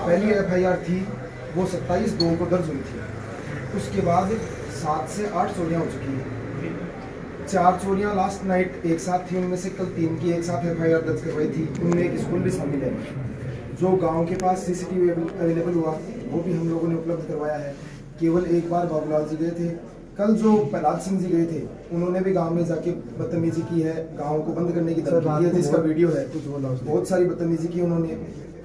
पहली FIR थी वो 27/2 को दर्ज हुई थी। उसके बाद 7 से 8 चोरियां हो चुकी हैं। 4 चोरियां लास्ट नाइट एक साथ थी, उनमें से कल 3 की एक साथ FIR दर्ज करवाई थी। उनमें एक स्कूल भी शामिल है। जो गांव के पास CCTV अवेलेबल हुआ वो भी हम लोगों ने उपलब्ध करवाया है। केवल एक बार बाबूलाल जी गए थे। कल जो प्रहलाद सिंह जी गए थे उन्होंने भी गांव में जाके बदतमीजी की है, गांव को बंद करने की धमकी दी है, जिसका वीडियो है। बहुत सारी बदतमीजी की उन्होंने।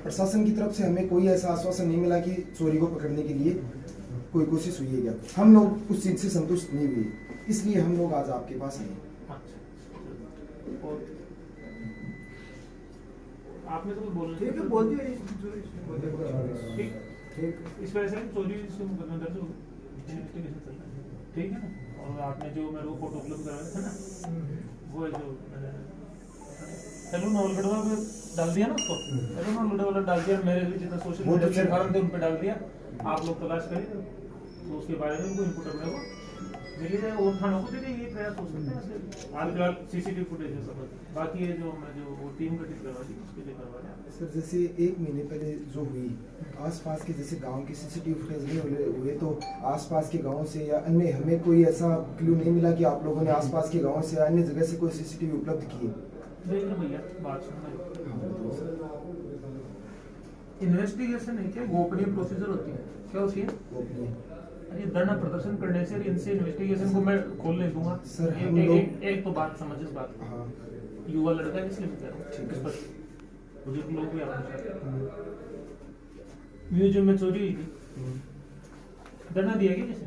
प्रशासन की तरफ से हमें कोई ऐसा आश्वासन नहीं मिला कि चोरी को पकड़ने के लिए कोई कोशिश हुई है क्या। हम लोग उस चीज से संतुष्ट नहीं हुए, इसलिए हम लोग आज आपके पास आए। आपने तो बोला ठीक है, बोल दिया। ठीक, इस वजह से चोरी से मुकदमा दर्ज हो इन्वेस्टिगेशन चल रहा है, ठीक है ना। और आपने जो मेरे को फोटो उपलब्ध करवाया था ना, वो जो सैलून नवलगढ़ में डाल दिया ना उसको, सैलून नवलगढ़ वाला डाल दिया, मेरे भी जितना सोशल मीडिया प्लेटफॉर्म थे उन पे डाल दिया। आप लोग तलाश करिए तो उसके बारे में उनको इनपुट अपने को मिली जाए और थानों को भी ये प्रयास हो सकते हैं। हाल फिलहाल CCTV फुटेज है सब, बाकी ये जो वो टीम गठित करवा दी उसके लिए करवा दिया सर। जैसे 1 महीने पहले जो हुई आसपास के जैसे गांव के CCTV फुटेज नहीं हुए तो आसपास के गांव से या अन्य हमें कोई ऐसा क्लू नहीं मिला कि आप लोगों ने आसपास के गांव से या अन्य जगह से कोई CCTV उपलब्ध किए। देखिए भैया बात सुनना, इन्वेस्टिगेशन है क्या गोपनीय प्रोसीजर होती है, क्या होती है? ये धरना प्रदर्शन करने से इनसे इन्वेस्टिगेशन को मैं खोल नहीं दूंगा सर। एक तो बात समझ, इस बात हाँ। युवा लड़का है इसलिए मैं कह रहा हूँ, बुजुर्ग लोग भी म्यूजियम में चोरी हुई थी, धरना दिया क्या किसी?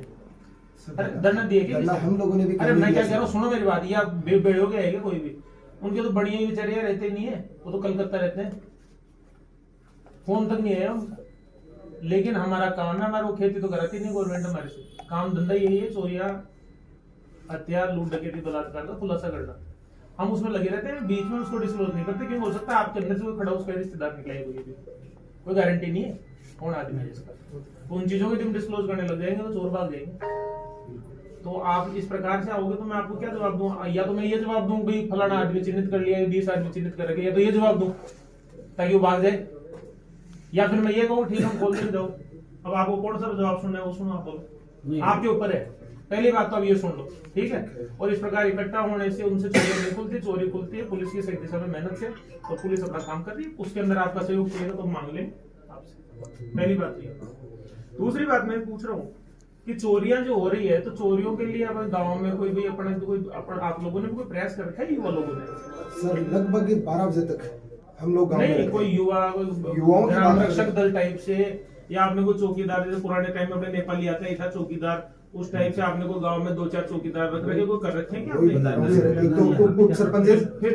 अरे धरना दिया क्या? हम लोगों ने भी। अरे मैं क्या कह रहा हूँ, सुनो मेरी बात, या बेड़ो गया है क्या कोई भी? उनके तो बढ़िया ही बेचारे रहते नहीं है, वो तो कलकत्ता रहते हैं, फोन तक नहीं है उनका। लेकिन हमारा काम है, हमारा वो खेती तो कराती नहीं गवर्नमेंट हमारे से, काम धंधा यही है, चोरिया हत्या लूट डकैती बलात्कार का खुलासा करना। हम उसमें लगे रहते हैं, बीच में उसको डिस्क्लोज नहीं करते, क्योंकि हो सकता है आपके अंदर से कोई खड़ा उसका रिश्तेदार निकला है, कोई गारंटी नहीं है कौन आदमी है जिसका। तो उन चीजों को जब डिस्क्लोज करने लग जाएंगे तो चोर भाग जाएंगे। तो आप इस प्रकार से आओगे तो मैं आपको क्या जवाब दूं? या तो मैं ये जवाब दूं भाई फलाना आदमी चिन्हित कर लिया, 20 आदमी चिन्हित कर रखे, या तो ये जवाब दूं ताकि वो भाग जाए, या फिर मैं ये कहूँ ठीक है खोल दे जाओ। अब आपको कौन सा जवाब सुनना है वो सुनो, आप बोलो, आपके ऊपर है। पहली बात तो अब ये सुन लो, ठीक है। और इस प्रकार इकट्ठा होने से उनसे चोरी खुलती है, पुलिस की सही दिशा में मेहनत से, और पुलिस अपना काम कर रही है, उसके अंदर आपका सहयोग चाहिए तो मांग लें आपसे। पहली बात ये। दूसरी बात मैं पूछ रहा हूँ कि चोरियां जो हो रही है, तो चोरियों के लिए अब गाँव में कोई भी अपना आप लोगों ने भी कोई प्रयास कर रखा है युवा लोगों ने? सर लगभग 12 बजे तक हम लोग गाँव नहीं, में कोई युवाओं ग्राम रक्षक दल टाइप से, या आपने कोई चौकीदार, जैसे पुराने टाइम में अपने नेपाली आता ही था चौकीदार, उस टाइप से आपने कोई गांव में 2-4 चौकीदार रख रखे, कोई कर रखे हैं क्या? सरपंच फिर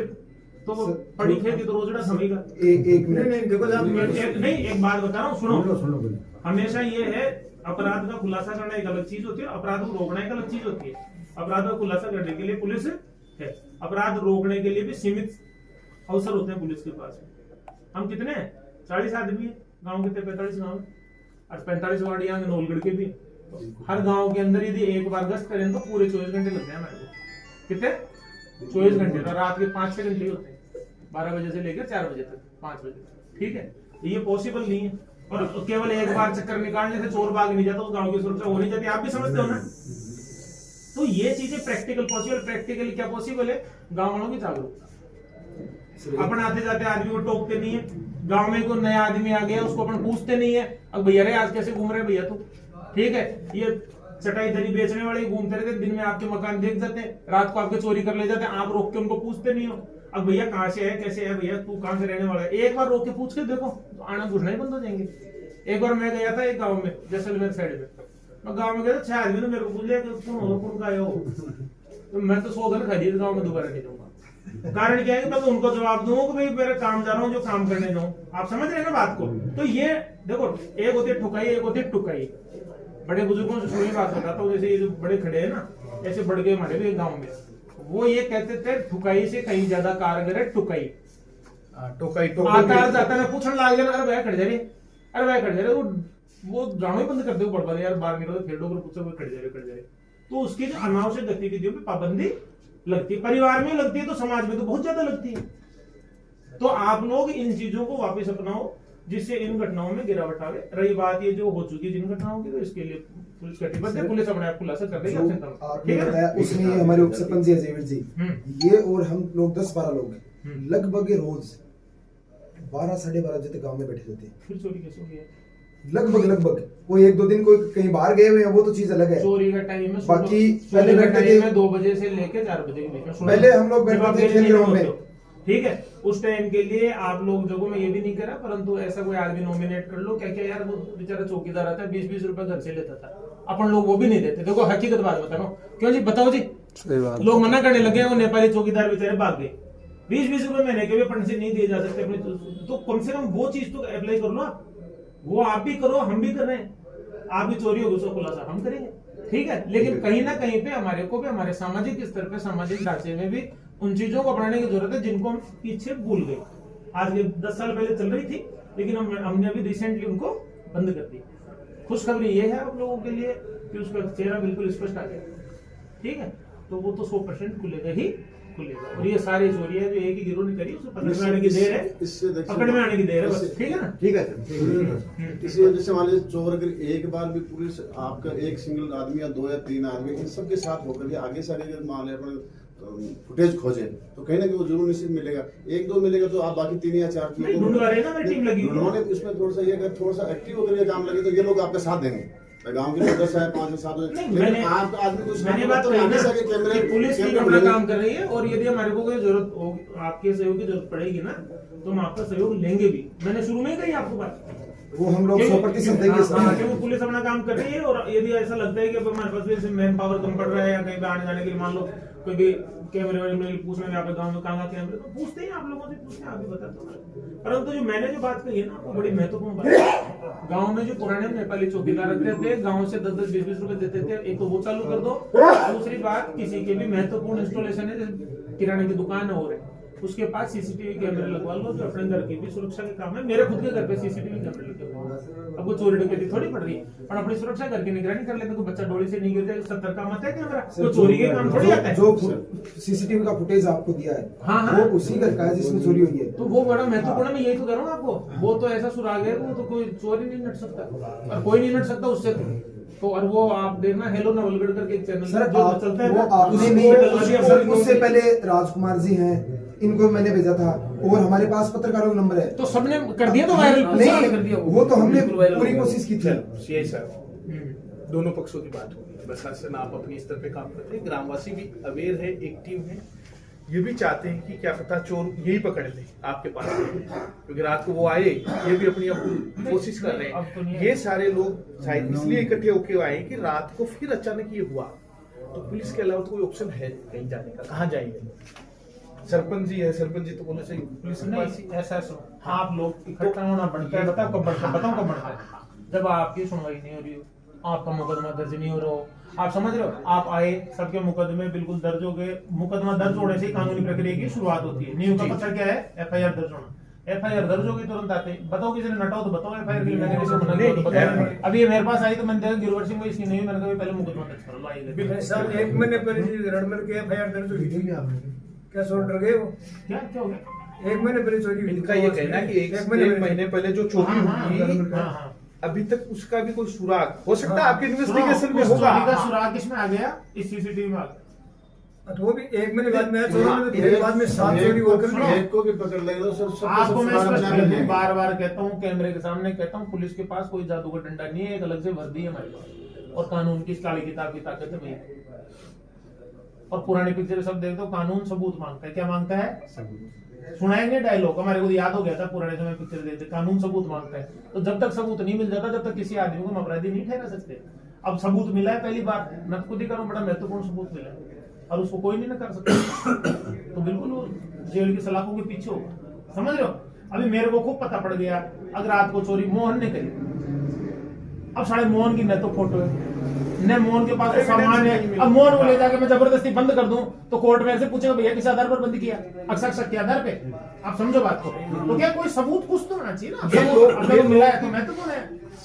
तो पड़ी खेती तो रोजड़ा समेगा। एक मिनट देखो नहीं, एक बात बता रहा हूँ, सुनो। हमेशा ये है, अपराध का खुलासा करना एक अलग चीज होती है, अपराध को रोकना एक अलग चीज होती है। अपराध का खुलासा करने के लिए पुलिस है, अपराध रोकने के लिए भी सीमित अवसर होते हैं पुलिस के पास। हम कितने हैं? 40 आदमी है गांव के, 45 गांव है, और 45 वार्ड यहाँ नौलगढ़ के भी। हर गांव के अंदर यदि एक बार गश्त करें तो पूरे 24 घंटे लगते हैं हमारे को। कितने? 24 घंटे। तो रात के 5-6 घंटे होते हैं, 12 बजे से लेकर 4 बजे तक, 5 बजे, ठीक है। ये पॉसिबल नहीं है, और केवल एक बार चक्कर निकालने से चोर भाग नहीं जाता, उस गांव की सुरक्षा हो नहीं जाती, आप भी समझते हो ना। तो ये चीजें प्रैक्टिकल पॉसिबल, प्रैक्टिकली क्या पॉसिबल है? गाँव वालों की जागरूकता। अपन आते जाते आदमी को टोकते नहीं है, गांव में कोई नया आदमी आ गया उसको अपन पूछते नहीं है, अब भैया रे आज कैसे घूम रहे भैया तू, ठीक है। ये चटाई दरी बेचने वाले घूमते रहते, दिन में आपके मकान देख जाते हैं, रात को आपके चोरी कर ले जाते हैं, आप रोक के उनको पूछते नहीं हो, अब भैया कहाँ से है, कैसे है भैया, तू कहाँ से रहने वाला है, एक बार रोक के पूछ के देखो तो आना घुसना ही बंद हो जाएंगे। एक बार मैं गया था एक गाँव में, जैसलमेर साइड में, मैं गाँव में गया था, 6 आदमी ने मेरे को पूछ लिया कौन का हो, तो मैं तो 100 घर खरीद गाँव में दोबारा नहीं जाऊंगा। कारण क्या है कि मैं तो उनको जवाब दूंगा कि भाई मेरे काम जा रहा हूँ, जो काम करने जाऊँ। आप समझ रहे हैं ना बात को? तो ये देखो, एक होती है ठुकाई, एक होती है टुकाई। बड़े बुजुर्गों से सुनी बात बताता हूँ, जैसे ये जो बड़े खड़े हैं ना, ऐसे बड़ गए हमारे भी गाँव में, वो ये कहते थे ठुकाई से कहीं ज्यादा कारगर है टुकाई। टोकाई आता मैं पूछने लग गया, अरे भाई खड़ जा रही, अरे भाई खड़ जा रही, वो वो जाना ही बंद कर दो, बड़बड़ यार बाहर निकलो फिर डोगर पूछो कोई खड़ जाए। तो उसकी जो अनावश्यक गतिविधियों पे पाबंदी लगती है, परिवार में लगती है तो समाज में तो बहुत ज्यादा लगती है। तो आप लोग इन चीजों को वापस अपनाओ जिससे इन घटनाओं में गिरावट आवे। रही बात ये जो हो चुकी है जिन घटनाओं की, तो इसके लिए पुलिस कटिबद्ध है, पुलिस अपने आप खुलासा कर देगी। आपने बताया उसमें हमारे उप सरपंच जी अजय जी, ये और हम लोग 10-12 लोग हैं, लगभग रोज 12 साढ़े 12 बजे तक गाँव में बैठे रहते हैं। फिर चोरी कैसे हो गया? लगभग कोई 1-2 दिन कोई कहीं बाहर गए हुए हैं, वो तो चीज अलग है। चोरी का टाइम है बाकी पहले बैठते थे 2 बजे से लेकर 4 बजे के बीच में। पहले हम लोग बैठते थे खेल ग्राउंड में, ठीक है। उस टाइम के लिए आप लोग जो, मैं ये भी नहीं करा, परंतु ऐसा कोई आदमी नॉमिनेट कर लो। क्या क्या यार, वो बेचारा चौकीदार आता है 20-20 रुपए घर से लेता था, अपन लोग वो भी नहीं देते। देखो हकीकत बात बता रहा हूँ, क्यों जी बताओ जी। लोग मना करने लगे, वो नेपाली चौकीदार बेचारे भाग गए। 20-20 रुपए महीने के भी अपन से नहीं दिए जा सकते अपने, तो कम से कम वो चीज तो अप्लाई कर लो आप। वो आप भी करो, हम भी कर रहे हैं। आप भी चोरी होगी उसका खुलासा हम करेंगे, ठीक है। लेकिन कहीं ना कहीं पे हमारे को भी हमारे सामाजिक स्तर पे, सामाजिक ढांचे में भी उन चीजों को अपनाने की जरूरत है जिनको हम पीछे भूल गए। आज ये 10 साल पहले चल रही थी, लेकिन हमने अभी रिसेंटली उनको बंद कर दी। खुशखबरी ये है आप लोगों के लिए कि उसका चेहरा बिल्कुल स्पष्ट आ गया, ठीक है। तो वो तो 100% खुलेगा ही खुलेगा। और ये सारी चोरियां जो एक ही गिरोह ने करी, उसको पकड़ में आने की देर है, पकड़ में आने की देर है बस, ठीक है ना। ठीक है सर। इसी वजह से मान लीजिए चोर अगर एक बार भी पुलिस आपका एक सिंगल आदमी या 2 या 3 आदमी इन सबके साथ होकर के आगे से आगे मान लिया अपने फुटेज खोजे तो कहीं ना कहीं वो जरूर निश्चित मिलेगा। 1-2 मिलेगा तो आप बाकी 3 या 4 ढूंढवा रहे हैं ना, टीम लगी उन्होंने इसमें थोड़ा सा ये अगर थोड़ा सा एक्टिव होकर ये काम लगे तो ये लोग आपका साथ देंगे। गांव के 10 है 5 से 7 लेकिन आप आदमी कुछ मैंने बात कही ना कि पुलिस भी अपना काम कर रही है, और यदि हमारे को कोई जरूरत हो, आपके सहयोग की जरूरत पड़ेगी ना, तो हम आपका सहयोग लेंगे भी। मैंने शुरू में ही कही आपको बात, वो हम लोग 100% देंगे सर। क्योंकि पुलिस अपना काम कर रही है, और यदि ऐसा लगता है कि अब हमारे पास भी मैन पावर कम पड़ रहा है, या कहीं पे आने जाने के लिए मान लो कोई भी कैमरे वाले पूछना है आपके गांव में कहाँ कैमरे, तो पूछते हैं आप लोगों से, पूछते हैं, आप भी बताते हो। परंतु जो मैंने जो बात कही है ना, वो बड़ी महत्वपूर्ण बात है। गांव में जो पुराने नेपाली चौकीदार रखते थे, गांव से 10-10, 20-20 रुपए देते थे, एक तो वो चालू कर दो। दूसरी बात, किसी के भी महत्वपूर्ण इंस्टॉलेशन है, जैसे किराने की दुकान है और उसके पास सीसीटीवी कैमरे लगवा लो, जो अपने घर की भी सुरक्षा के काम है। मेरे खुद के घर पे सीसीटीवी कैमरे लगे हुए हैं, अब वो चोरी डकैती थोड़ी पड़ रही है, और अपनी सुरक्षा घर की निगरानी कर लेते। तो बच्चा डोली से नहीं गिर जाए, 70 का मत है कैमरा, तो चोरी के काम थोड़ी आता है। जो सीसीटीवी का फुटेज आपको दिया है, हाँ, वो उसी घर का है जिसमें चोरी हुई है। तो वो बड़ा महत्वपूर्ण, मैं यही तो कह रहा हूँ आपको। वो तो ऐसा सुराग है, वो तो कोई चोरी नहीं नट सकता, और कोई नहीं नट सकता उससे। तो और वो आप देखना, हेलो नवलगढ़ करके एक चैनल सर जो चलता है, वो आपने नहीं, उससे पहले राजकुमार जी हैं, इनको मैंने भेजा था, और हमारे पास पत्रकारों का नंबर है, तो सबने कर दिया, तो वायरल नहीं कर दिया। वो तो हमने पूरी कोशिश की थी। यही सर, दोनों पक्षों की बात होगी। प्रशासन आप अपने स्तर पे काम करते हैं, ग्रामवासी भी अवेयर है, एक्टिव है, ये भी चाहते हैं कि क्या पता चोर यही पकड़ ले आपके पास, क्योंकि रात को वो आए, ये भी अपनी कोशिश कर रहे हैं। ये सारे लोग शायद इसलिए इकट्ठे होके आए कि रात को फिर अचानक ये हुआ, तो पुलिस के अलावा तो कोई ऑप्शन है कहीं जाने का, कहाँ जाएंगे। सरपंच जी है, सरपंच जी तो बोले सही पुलिस नहीं, ऐसा आप लोग इकट्ठा होना बनता है। बताओ कब बढ़ता है, बताओ कब बढ़ता है, जब आपकी सुनवाई नहीं हो रही हो, आपका मुकदमा दर्ज नहीं हो रहा हो, आप समझ रहे हो, आप आए, सबके मुकदमे बिल्कुल दर्ज हो गए। मुकदमा दर्ज होने से कानूनी प्रक्रिया की शुरुआत होती है। नियम का पत्र क्या है, FIR दर्ज होना। FIR दर्ज होगी तुरंत आते, बताओ किसी ने नटाओ तो बताओ, FIR की मैंने किसी को मना किया तो बताओ। अभी ये मेरे पास आई तो मैंने देखा गिरवर सिंह को इसकी नहीं, मैंने कहा पहले मुकदमा दर्ज करो, आइए सर 1 महीने पहले रड़मल के FIR दर्ज हुई थी, क्या सो डर गए वो? क्या क्या हो गया? 1 महीने पहले चोरी हुई। इनका ये कहना है कि एक महीने पहले जो चोरी हुई, अभी तक उसका भी कोई सुराग हो सकता है आपके इन्वेस्टिगेशन में होगा। सुराग किसमें आ गया? इस सीसीटीवी में आ गया। तो वो भी 1 महीने बाद में चोरी, फिर बाद में 7 चोरी होकर एक को भी पकड़ लेगा तो सब आपको मैं बार-बार कहता हूँ, कैमरे के सामने कहता हूँ, पुलिस के पास कोई जादू का डंडा नहीं है, एक अलग से वर्दी है हमारे पास, और कानून की काली किताब की ताकत है भैया। और पुरानी पिक्चर सब देखते हो, कानून सबूत मांगता है। क्या मांगता है? सुनाएंगे डायलॉग, हमारे को याद हो गया था पुराने समय पिक्चर देखते, कानून सबूत मांगता है। तो जब तक सबूत नहीं मिल जाता, जब तक किसी आदमी को हम अपराधी नहीं ठहरा सकते। अब सबूत मिला है, पहली बार मैं खुद ही करूं, बड़ा महत्वपूर्ण सबूत मिला है, और उसको कोई नहीं ना कर सकता, तो बिल्कुल वो जेल की सलाखों के पीछे होगा। समझ रहे हो? अभी मेरे को खूब पता पड़ गया, अगर रात को चोरी मोहन ने करी, अब साढ़े मोहन की न तो फोटो है न मोहन के पास सामान है, अब मोहन को ले जाके मैं जबरदस्ती बंद कर दूं तो कोर्ट में ऐसे पूछेगा भैया किस आधार पर बंद किया, अक्सर के आधार पे। आप समझो बात को, तो क्या कोई सबूत कुछ तो होना चाहिए ना। सबूत मिला है तो महत्वपूर्ण है।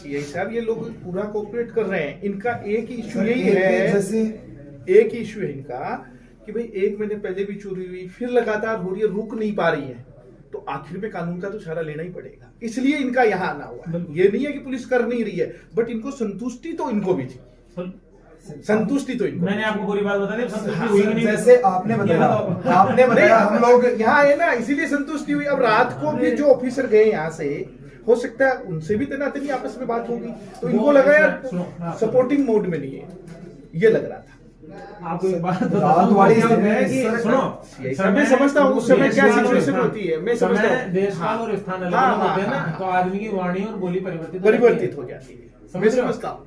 सीआई साहब, ये लोग पूरा कोऑपरेट कर रहे हैं। इनका एक ही इशू यही सर, है, जैसे एक ही इशू है इनका कि भाई 1 महीने पहले भी चोरी हुई, फिर लगातार हो रही है, रुक नहीं पा रही है, तो आखिर में कानून का तो सहारा लेना ही पड़ेगा। इसलिए इनका यहाँ आना हुआ है। ये नहीं है कि पुलिस कर नहीं रही है, बट इनको संतुष्टि तो इनको भी थी, संतुष्टि तो इनको। मैंने आपको पूरी बात बता दी, संतुष्टि हुई कि नहीं? जैसे आपने बताया हम लोग यहाँ है ना, इसीलिए संतुष्टि हुई। अब रात को भी जो ऑफिसर गए यहाँ से, हो सकता है उनसे भी तनातनी आपस में बात होगी, तो इनको लगा यार सपोर्टिंग मोड में नहीं है, ये लग रहा था। आपको एक बात रात वाली सुनो, मैं समझता हूँ उस समय क्या सिचुएशन होती है, मैं समझता हूँ। देशकाल और स्थान अलग अलग होते हैं ना, तो आदमी की वाणी और बोली परिवर्तित हो जाती है, मैं समझता हूँ।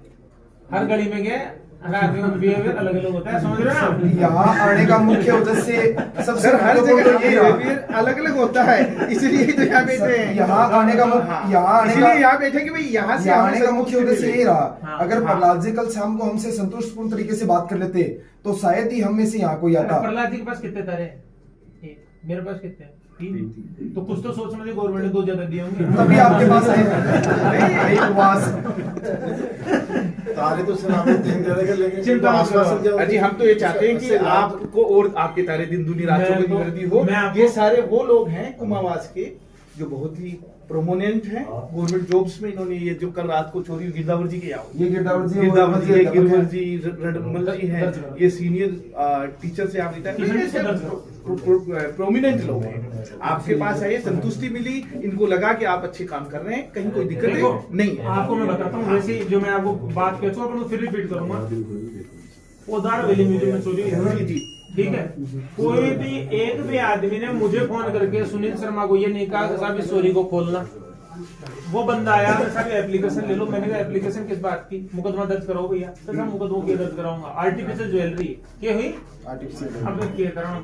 हर गली में गए, हर आदमी का बिहेवियर अलग अलग होता है, समझ रहे हो ना? यहाँ आने का मुख्य उद्देश्य सबसे सर हर जगह महत्वपूर्ण यही रहा। बिहेवियर अलग अलग होता है, इसलिए ही तो यहाँ बैठे हैं। यहाँ आने का इसलिए यहाँ बैठे कि भाई यहाँ से आने का मुख्य उद्देश्य यही रहा। हाँ, अगर हाँ। प्रहलाद जी कल शाम को हमसे संतुष्टपूर्ण तरीके से बात कर लेते तो शायद ही हम में से यहाँ कोई आता। प्रहलाद जी के पास कितने तारे हैं? मेरे पास कितने हैं? 3। तो कुछ तो सोचना चाहिए, गवर्नमेंट ने 2 ज्यादा दिए होंगे, तभी आपके पास आए उपवास। तारे तो सर आपने 3 दे रहे, लेकिन चिंता मत करो। आश्वासन क्या होता है? अजी हम तो ये चाहते हैं कि आपको और आपके तारे दिन दुनी रात मैं चौबीस तो- वर्दी हो। मैं आपको- ये सारे वो लोग हैं कुमावास के जो बहुत ही प्रोमोनेंट हैं गवर्नमेंट जॉब्स में। इन्होंने ये जो कल रात को चोरी गिरदावर जी के यहाँ ये गिरदावर जी, गिरदावर जी, वो- गिरवर जी, रडमल जी हैं, दर्ज करो। ये सीनियर टीचर से आप प्रोमिनेंट लोग हैं। आपके पास आए, संतुष्टि मिली, इनको लगा कि आप अच्छे काम कर रहे हैं, कहीं कोई दिक्कत देखो, नहीं है। आपको मैं बताता हूँ, वैसे ही जो मैं आपको बात कहता हूँ, फिर रिपीट करूंगा। उदार वैली म्यूजियम में चोरी हुई थी, ठीक है? कोई भी एक भी आदमी ने मुझे फोन करके सुनील शर्मा को ये नहीं कहा कि साहब इस चोरी को खोलना। वो बंदा आया, साहब एप्लीकेशन ले लो। मैंने कहा एप्लीकेशन किस बात की? मुकदमा दर्ज कराओ भैया। तो साहब मुकदमा क्यों दर्ज कराऊंगा? आर्टिफिशियल ज्वेलरी क्या हुई? आर्टिफिशियल। अब मैं क्या कराऊं?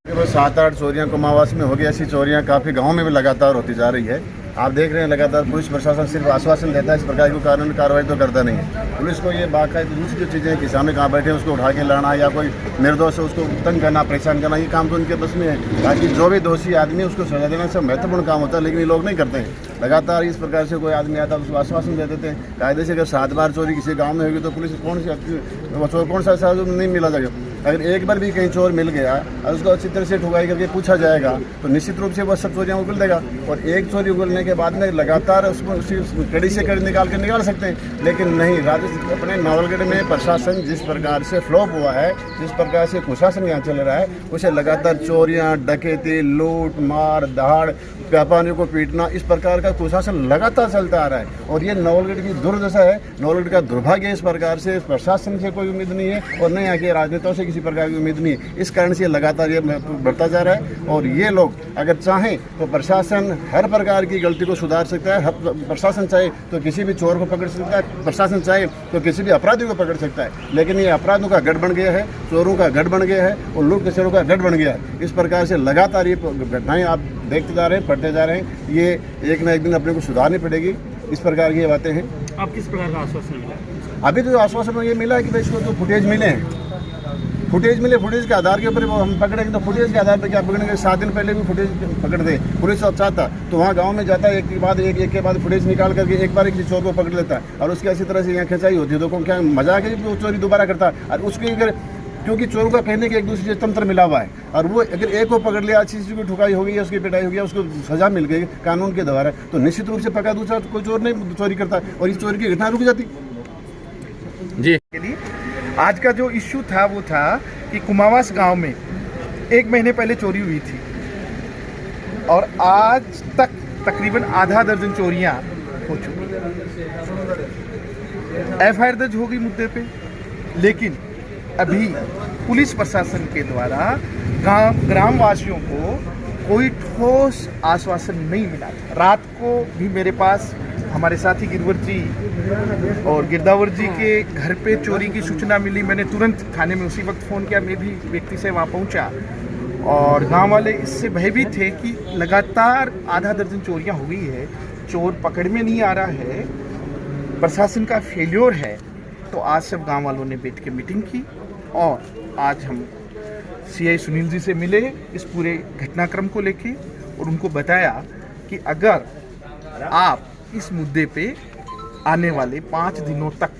वो 7-8 चोरियां कुमावास में हो गई। ऐसी चोरियां काफ़ी गाँव में भी लगातार होती जा रही है। आप देख रहे हैं लगातार पुलिस प्रशासन सिर्फ आश्वासन देता है, इस प्रकार की कानूनी कार्रवाई तो करता नहीं है। पुलिस को ये बाकायदा दूसरी जो चीज़ें किसानों कहाँ बैठे हैं उसको उठा के लाना या कोई निर्दोष है उसको तंग करना, परेशान करना, ये काम तो उनके बस में है। ताकि जो भी दोषी आदमी है उसको सजा देना सब महत्वपूर्ण काम होता है, लेकिन ये लोग नहीं करते हैं। लगातार इस प्रकार से कोई आदमी आता है उसको आश्वासन दे देते हैं। कायदे से अगर 7 बार चोरी किसी गाँव में होगी तो पुलिस कौन सा ऐसा नहीं मिला जाएगा। अगर एक बार भी कहीं चोर मिल गया और उसको अच्छी तरह से ठुकाई करके पूछा जाएगा तो निश्चित रूप से वह सब चोरियाँ उगल देगा। और एक चोरी उगलने के बाद में लगातार उसको उसी कड़ी से कड़ी निकाल सकते हैं, लेकिन नहीं। अपने नावलगढ़ में प्रशासन जिस प्रकार से फ्लॉप हुआ है, जिस प्रकार से कुशासन यहाँ चल रहा है, उसे लगातार चोरियाँ, डकैती, लूट मार दहाड़, व्यापारियों को पीटना, इस प्रकार का कुशासन लगातार चलता आ रहा है। और ये नवलगढ़ की दुर्दशा है, नवलगढ़ का दुर्भाग्य। इस प्रकार से प्रशासन से कोई उम्मीद नहीं है और न यहाँ के राजनेताओं से किसी प्रकार की उम्मीद नहीं है। इस कारण से लगातार ये बढ़ता जा रहा है। और ये लोग अगर चाहें तो प्रशासन हर प्रकार की गलती को सुधार सकता है। प्रशासन चाहे तो किसी भी चोर को पकड़ सकता है, प्रशासन चाहे तो किसी भी अपराधी को पकड़ सकता है, लेकिन ये अपराधों का गढ़ बन गया है, चोरों का गढ़ बन गया है और लूट खसोरों का गढ़ बन गया है। इस प्रकार से लगातार ये घटनाएं आप देखते जा रहे हैं, पढ़ते जा रहे हैं। ये एक न एक दिन अपने को सुधारनी पड़ेगी। इस प्रकार की ये बातें हैं। आप किस प्रकार का आश्वासन मिला? अभी तो आश्वासन ये मिला है कि भाई इसको जो फुटेज मिले हैं, फुटेज के आधार के ऊपर वो हम पकड़ेंगे। तो फुटेज के आधार पर क्या पकड़ेंगे? 7 दिन पहले भी फुटेज पकड़ दे पुलिस चाहता तो वहाँ गांव में जाता है, एक के बाद फुटेज निकाल करके एक बार किसी चोर को पकड़ लेता है और उसकी ऐसी तरह से यहाँ खिंचाई होती है। तो क्या मजा आ गया वो चोरी दोबारा करता है। और उसकी अगर क्योंकि चोरों का कहने के एक दूसरे से तंत्र मिला हुआ है और वो अगर एक को पकड़ लिया, अच्छी चीज़ की ठुकाई हो गई है, उसकी पिटाई हो गई, उसको सजा मिल गई कानून के द्वारा, तो निश्चित रूप से पका दूसरा कोई चोर नहीं चोरी करता और इस चोरी की घटना रुक जाती जी। के लिए आज का जो इश्यू था वो था कि कुमावास गांव में 1 महीने पहले चोरी हुई थी और आज तक तकरीबन आधा दर्जन चोरियां हो चुकी। एफआईआर दर्ज हो गई मुद्दे पे, लेकिन अभी पुलिस प्रशासन के द्वारा ग्रामवासियों को कोई ठोस आश्वासन नहीं मिला। रात को भी मेरे पास हमारे साथी गिरवर जी और गिरदावर जी के घर पे चोरी की सूचना मिली। मैंने तुरंत थाने में उसी वक्त फ़ोन किया, मैं भी व्यक्ति से वहाँ पहुँचा और गांव वाले इससे भयभीत थे कि लगातार आधा दर्जन चोरियां हो गई है। चोर पकड़ में नहीं आ रहा है, प्रशासन का फेल्योर है, तो आज सब गांव वालों ने बैठ के मीटिंग की और आज हम सीआई सुनील जी से मिले इस पूरे घटनाक्रम को लेके और उनको बताया कि अगर आप इस मुद्दे पे आने वाले 5 दिनों तक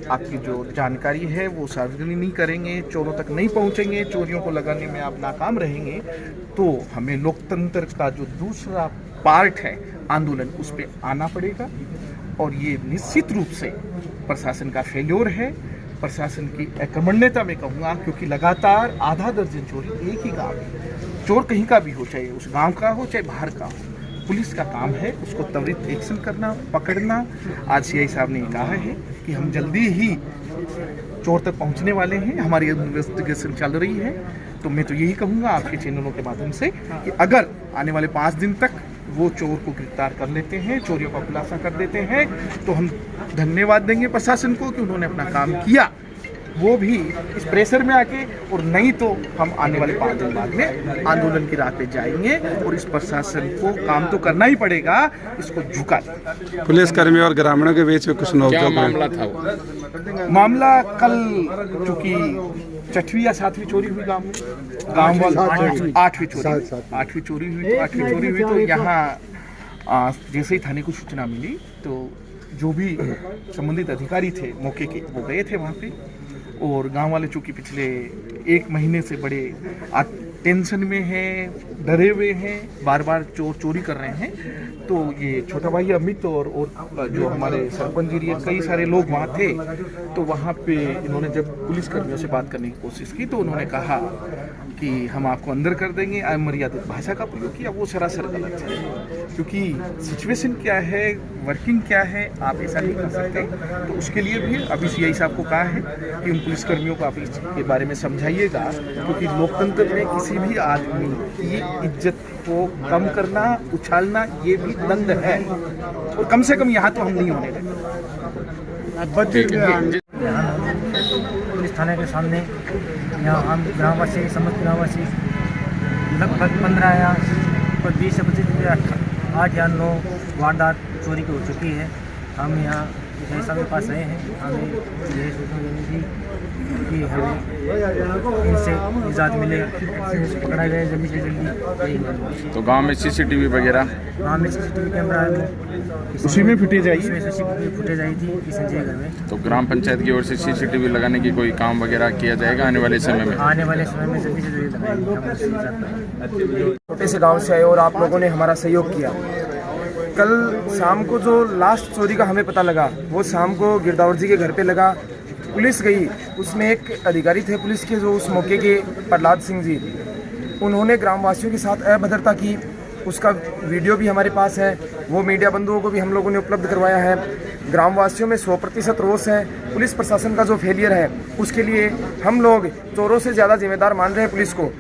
आपकी जो जानकारी है वो सार्वजनिक नहीं करेंगे, चोरों तक नहीं पहुंचेंगे, चोरियों को लगाने में आप नाकाम रहेंगे, तो हमें लोकतंत्र का जो दूसरा पार्ट है आंदोलन, उस पर आना पड़ेगा। और ये निश्चित रूप से प्रशासन का फेल्योर है, प्रशासन की अकर्मण्यता में कहूँगा, क्योंकि लगातार आधा दर्जन चोरी एक ही गाँव में, चोर कहीं का भी हो, चाहे उस गाँव का हो चाहे बाहर का हो, पुलिस का काम है उसको त्वरित एक्शन करना, पकड़ना। आज सीआई साहब ने कहा है कि हम जल्दी ही चोर तक पहुंचने वाले हैं, हमारी इन्वेस्टिगेशन चल रही है। तो मैं तो यही कहूँगा आपके चैनलों के माध्यम से कि अगर आने वाले 5 दिन तक वो चोर को गिरफ्तार कर लेते हैं, चोरियों का खुलासा कर देते हैं, तो हम धन्यवाद देंगे प्रशासन को कि उन्होंने अपना काम किया, वो भी इस प्रेशर में आके, और नहीं तो हम आने वाले 5 दिन बाद में आंदोलन की राह पे जाएंगे और इस प्रशासन को काम तो करना ही पड़ेगा, इसको झुका। पुलिस कर्मी और ग्रामीणों के बीच में कुछ नोक-झोंक मामला था वो? मामला कल चूंकि 6वीं या 7वीं चोरी हुई गांव में, गांव वाले 8वीं चोरी हुई तो यहाँ जैसे ही थाने को सूचना मिली तो जो भी संबंधित अधिकारी थे मौके के वो गए थे वहाँ पे, और गांव वाले चूँकि पिछले 1 महीने से बड़े टेंशन में हैं, डरे हुए हैं, बार बार चोरी कर रहे हैं, तो ये छोटा भाई अमित और जो हमारे सरपंच जी कई सारे लोग वहाँ थे, तो वहाँ पे इन्होंने जब पुलिस कर्मियों से बात करने की कोशिश की तो उन्होंने कहा कि हम आपको अंदर कर देंगे, अमर्यादित भाषा का प्रयोग किया। वो सरासर गलत है, क्योंकि सिचुएशन क्या है, वर्किंग क्या है, आप ऐसा नहीं कर सकते। तो उसके लिए भी अभी सीआई साहब को कहा है कि उन पुलिसकर्मियों को आप इसके बारे में समझाइएगा, क्योंकि लोकतंत्र में किसी भी आदमी की इज्जत को कम करना, उछालना, ये भी दंड है, और कम से कम यहाँ तो हम नहीं होने देंगे। पुलिस थाने के सामने यहाँ हम ग्रामवासी, समस्त ग्रामवासी लगभग 15 या 20 से 8 या 9 वारदात चोरी की हो चुकी है। हम यहाँ सीआई साहब के पास आए हैं, हमें यही सूचना देनी थी कि हमें इनसे निजात मिले, पकड़ा जाए जल्दी से जल्दी। तो गांव में सीसीटीवी वगैरह? गाँव में सीसीटीवी कैमरा है, उसी में फुटेज आई, फुटेज आई थी किशन जी के घर में। तो ग्राम पंचायत की ओर से सीसीटीवी लगाने की कोई काम वगैरह किया जाएगा आने वाले समय में? आने वाले समय में जल्दी से जल्दी लगाएंगे। छोटे से गांव से आए और आप लोगों ने हमारा सहयोग किया। कल शाम को जो लास्ट चोरी का हमें पता लगा वो शाम को गिरदावर जी के घर पे लगा। पुलिस गई, उसमें एक अधिकारी थे पुलिस के जो उस मौके के प्रहलाद सिंह जी, उन्होंने ग्रामवासियों के साथ अभद्रता की। उसका वीडियो भी हमारे पास है, वो मीडिया बंधुओं को भी हम लोगों ने उपलब्ध करवाया है। ग्रामवासियों में 100% रोष है। पुलिस प्रशासन का जो फेलियर है उसके लिए हम लोग चोरों से ज़्यादा जिम्मेदार मान रहे हैं पुलिस को।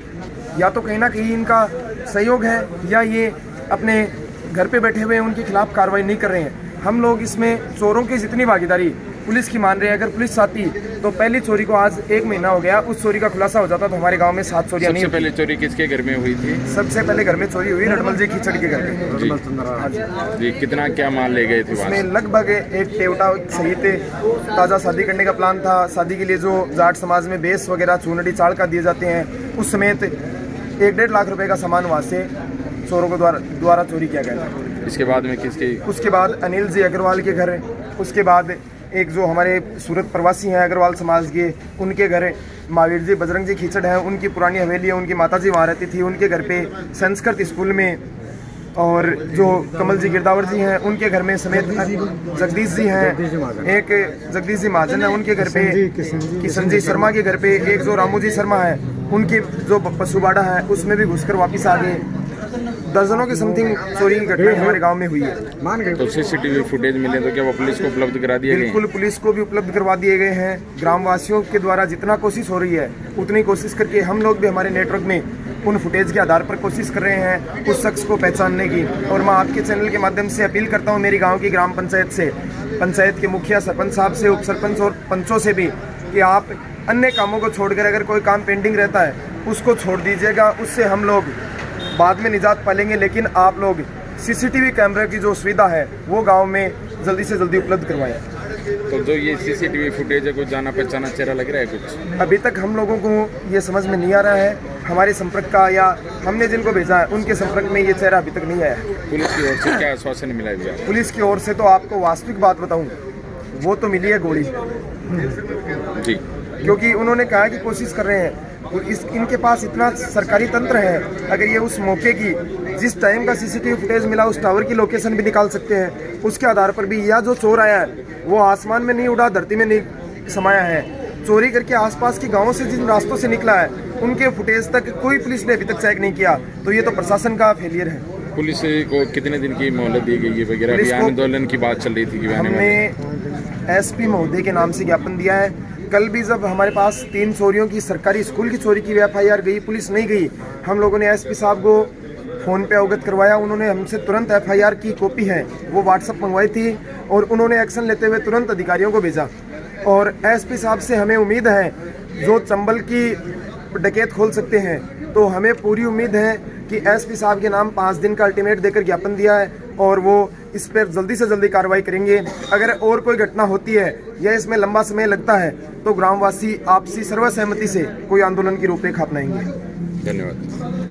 या तो कहीं ना कहीं इनका सहयोग है या ये अपने घर पे बैठे हुए उनके खिलाफ कार्रवाई नहीं कर रहे हैं। हम लोग इसमें चोरों की जितनी भागीदारी पुलिस की मान रहे हैं। अगर पुलिस चाहती तो पहली चोरी को आज 1 महीना हो गया, उस चोरी का खुलासा हो जाता तो हमारे गांव में 7 चोरियां नहीं। सबसे पहले चोरी किसके घर में हुई थी? सबसे पहले घर में चोरी हुई रडमल जी खिचड़ के घर में। जी, कितना क्या माल ले गए थे? इसमें लगभग एक टेवटा सही थे, ताज़ा शादी करने का प्लान था। शादी के लिए जो जाट समाज में बेस वगैरह चूनड़ी चाल का दिए जाते हैं, उस समेत 1-1.5 लाख रुपए का सामान वहाँ से चोरों को द्वारा चोरी किया गया था। इसके बाद में किसके? उसके बाद अनिल जी अग्रवाल के घर, उसके बाद एक जो हमारे सूरत प्रवासी हैं अग्रवाल समाज के, उनके घर महावीर जी बजरंग जी खिचड़ हैं, उनकी पुरानी हवेली है, उनकी माता जी वहाँ रहती थी, उनके घर पे संस्कृत स्कूल में, और जो कमल जी गिरदावर जी हैं उनके घर में समेत जगदीश जी हैं, एक जगदीश जी महाजन है उनके घर पे, किशन जी शर्मा के घर पे, एक जो रामू जी शर्मा है उनके जो पशुबाड़ा है उसमें भी घुसकर वापस आ गए। दर्जनों की समथिंग चोरी की घटना हमारे गांव में हुई है। तो सीसीटीवी फुटेज मिले तो क्या वो पुलिस को उपलब्ध करा दिए गए? बिल्कुल, पुलिस को भी उपलब्ध करवा दिए गए हैं। ग्रामवासियों के द्वारा जितना कोशिश हो रही है उतनी कोशिश करके हम लोग भी हमारे नेटवर्क में उन फुटेज के आधार पर कोशिश कर रहे हैं उस शख्स को पहचानने की। और मैं आपके चैनल के माध्यम से अपील करता हूँ मेरी गाँव की ग्राम पंचायत से, पंचायत के मुखिया सरपंच साहब से, उप सरपंच और पंचों से भी, कि आप अन्य कामों को छोड़कर अगर कोई काम पेंडिंग रहता है उसको छोड़ दीजिएगा। उससे हम लोग बाद में निजात पालेंगे, लेकिन आप लोग सीसीटीवी कैमरे की जो सुविधा है वो गांव में जल्दी से जल्दी उपलब्ध करवाएं। तो जो ये सीसीटीवी फुटेज है, कुछ जाना पहचाना चेहरा लग रहा है कुछ? अभी तक हम लोगों को ये समझ में नहीं आ रहा है, हमारे संपर्क का या हमने जिनको भेजा है उनके संपर्क में ये चेहरा अभी तक नहीं आया है। पुलिस की ओर से क्या आश्वासन मिला है? पुलिस की ओर से तो आपको वास्तविक बात बताऊं, वो तो मिली है गोली जी, क्योंकि उन्होंने कहा कि कोशिश कर रहे हैं। इनके पास इतना सरकारी तंत्र है, अगर ये उस मौके की जिस टाइम का सीसीटीवी फुटेज मिला उस टावर की लोकेशन भी निकाल सकते हैं। उसके आधार पर भी, या जो चोर आया है वो आसमान में नहीं उड़ा, धरती में नहीं समाया है, चोरी करके आसपास के गांवों से जिन रास्तों से निकला है उनके फुटेज तक कोई पुलिस ने अभी तक चेक नहीं किया। तो ये तो प्रशासन का फेलियर है। पुलिस को कितने दिन की मोहलत दी गई है वगैरह? अभी आंदोलन की बात चल रही थी कि हमने एसपी महोदय के नाम से ज्ञापन दिया है। कल भी जब हमारे पास 3 चोरियों की, सरकारी स्कूल की चोरी की FIR गई, पुलिस नहीं गई, हम लोगों ने एसपी साहब को फ़ोन पे अवगत करवाया। उन्होंने हमसे तुरंत FIR की कॉपी है वो व्हाट्सअप मंगवाई थी और उन्होंने एक्शन लेते हुए तुरंत अधिकारियों को भेजा। और एसपी साहब से हमें उम्मीद है, जो चंबल की डकैत खोल सकते हैं, तो हमें पूरी उम्मीद है कि एसपी साहब के नाम 5 दिन का अल्टीमेट देकर ज्ञापन दिया है और वो इस पर जल्दी से जल्दी कार्रवाई करेंगे। अगर और कोई घटना होती है या इसमें लंबा समय लगता है तो ग्रामवासी आपसी सर्वसहमति से कोई आंदोलन की रूपरेखा अपनाएंगे। धन्यवाद।